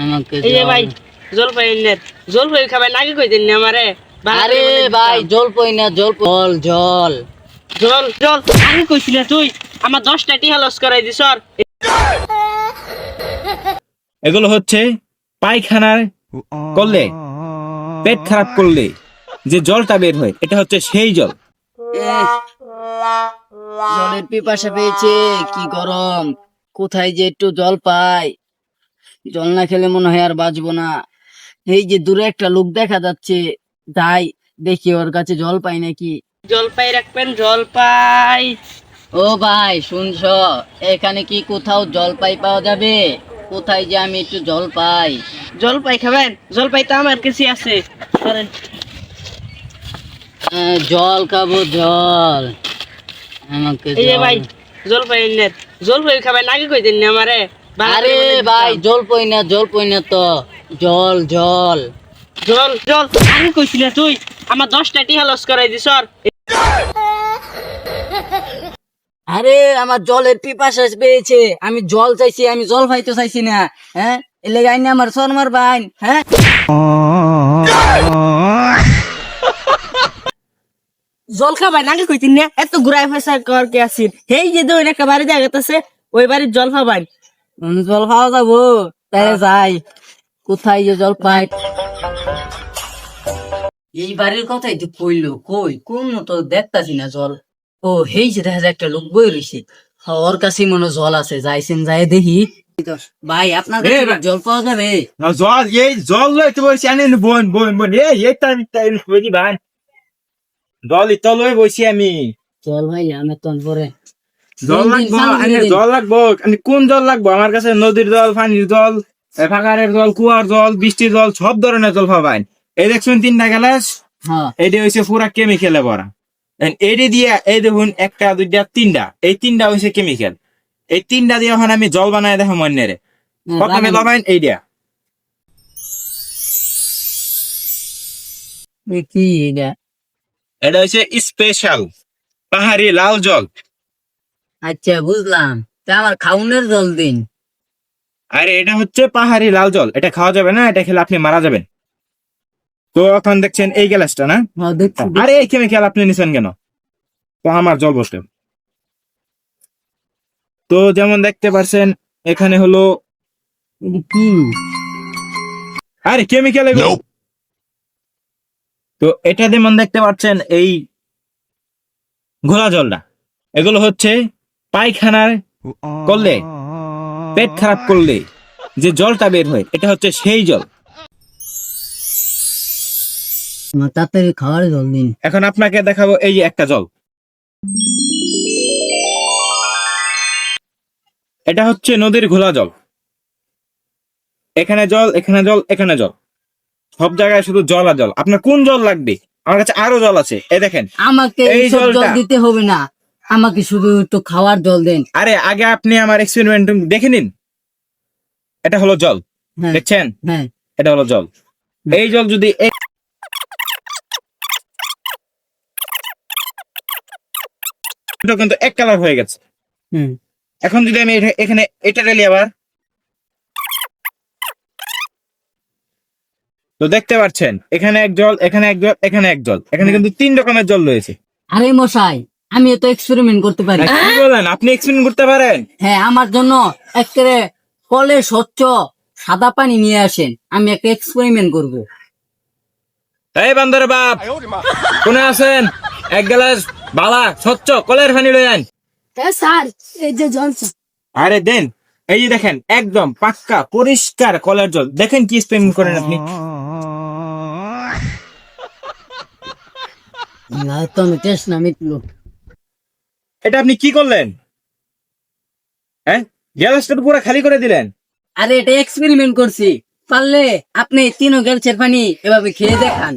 আমাকে এই যে ভাই জলপাই নেট জলপাই খাবে নাকি কইতেন না আমারে আরে ভাই জলপাই না জল জল জল জল আগে কইছিস তুই আমার 10টা টিহা লস করাই দিছ আর এগুলো হচ্ছে পায়খানার করলে পেট খারাপ করলে যে জলটা বের হয় এটা হচ্ছে সেই জল। জলের পিপাসা পেয়েছে, কি গরম, কোথায় যে একটু জল পাই। জল না খেলে মনে হয় আর বাঁচবো না। এই যে দূরে একটা লোক দেখা যাচ্ছে, যাই দেখি ওর কাছে জল পাই নাকি। জলপাই রাখবেন জলপাই। ও ভাই শুনছ, এখানে কি কোথাও জলপাই পাওয়া যাবে? কোথায় যে আমি একটু জল পাই। জলপাই খাবেন? জলপাই তো আমার কাছে আছে। ধরেন। জল খাবো জল, আমাকে এই যে জল। ভাই জলপাই নেট জলপাই খাবেন নাকি কইতেন না আমারে আরে ভাই জলপাই না তো জল জল জল জল আগে কইছিস তুই আমার 10টা টিহা লস করাই দিছ আর আরে আমার জলের পিপাসা পেয়েছে, আমি জল চাইছি, আমি জল খাইতে চাইছি না। হ্যাঁ এলে গাই না আমার শর্মার বাইন। হ্যাঁ জল খাবাই নাকি কইতেন না এত ঘুরাই ফেসা কর কে আসির হেই যে দই একটা বাড়ি জায়গাতেছে ওই বাড়ির জল খাবাই। জল খাওয়া যাবো, তাই যাই। কোথায় যে জল পাই। এই বাড়ির কথাই তো কইলো, কই কোন তো দেখতাছি না জল। ও হেই যে দেখা যায় একটা লোক বই রয়েছে, ওর কাছে মনে জল আছে, যাইছেন যাই দেখি। ভাই আপনার কাছে কি জল পাওয়া যাবে? জল এই জল লইতে বলছি আনি বোন এই টাইম করি ভাই জল ইতো লই বসি আমি। জল ভাই আমি তো পরে জল লাগবো জল লাগবো কোন জল লাগবো আমার কাছে? নদীর জল, পানির জল, ফাঁকারের জল, কুয়ার জল, বৃষ্টির জল, সব ধরনের জল পাবেন। এই দেখছেন 3টা গ্লাস, এটি হয়েছে পুরা কেমিক্যালে ভরা। এটি দিয়ে এই দেখুন 1টা 2টা 3টা, এই 3টা হয়েছে কেমিক্যাল। এই 3টা দিয়ে এখন আমি জল বানাই দেখো মন্যরে। প্রথমে লবাইন এই দিয়া কি এটা? এটা হচ্ছে স্পেশাল পাহাড়ি লাল জল। আচ্ছা বুঝলাম, তা আমার খাউনের জল দিন। আরে এটা হচ্ছে পাহাড়ি লাল জল, এটা খাওয়া যাবে না, এটা খেলে আপনি মারা যাবেন। তো এখন দেখছেন এই গ্লাসটা না? আরে এই কেমিক্যাল আপনি নিছেন কেন? তো আমার জল বসবে। তো যেমন দেখতে পাচ্ছেন এখানে হলো কি? আরে কেমিক্যাল এগুলো। তো এটা যেমন দেখতে পাচ্ছেন এই ঘোলা জলটা, এগুলো হচ্ছে পায়খানার করলে পেট খারাপ করলে যে জলটা বের হয় এটা হচ্ছে সেই জল। তাড়াতাড়ি খাওয়ার জল দিন। এখন আপনাকে দেখাবো এই যে একটা জল, এটা হচ্ছে নদীর ঘোলা জল। এখানে জল, এখানে জল, এখানে জল, সব জায়গায় শুধু জল আর জল। আপনার কোন জল লাগবে? আমার কাছে আরো জল আছে, এই দেখেন। আমাকে এই এইসব জল জলটা দিতে হবে না, আমাকে শুধু একটু খাওয়ার জল দেন। আরে আগে আপনি আমার এক্সপেরিমেন্ট দেখে নিন। এটা হলো জল, হ্যাঁ দেখছেন? হ্যাঁ এটা হলো জল। এই জল যদি কিন্তু এক কালার হয়ে গেছে। এখন যদি আমি এখানে এটা ঢালি আবার, তো দেখতে পাচ্ছেন এখানে এক জল, এখানে এক জল, এখানে এক জল, এখানে কিন্তু 3 রকমের জল রয়েছে। আরে মশাই, আমি তো এক্সপেরিমেন্ট করতে পারি। কি বলেন? আপনি এক্সপেরিমেন্ট করতে পারেন? হ্যাঁ, আমার জন্য একেবারে কলে স্বচ্ছ সাদা পানি নিয়ে আসেন, আমি একটা এক্সপেরিমেন্ট করব। এই বান্দর বাপ, কোনে আছেন? এক গ্লাস বালা স্বচ্ছ কলের পানি লই আন। স্যার এই যে জল আরে দেন, এই যে দেখেন একদম পাক্কা পরিষ্কার কলের জল। দেখেন কি এক্সপেরিমেন্ট করেন আপনি। তো আমি টেস্ট না মিটলো। এটা আপনি কি করলেন? হ্যাঁ, গ্লাসটা তো পুরো খালি করে দিলেন। আরে এটা এক্সপেরিমেন্ট করছি, পারলে আপনি 3 গ্লাসের পানি এভাবে খেয়ে দেখান।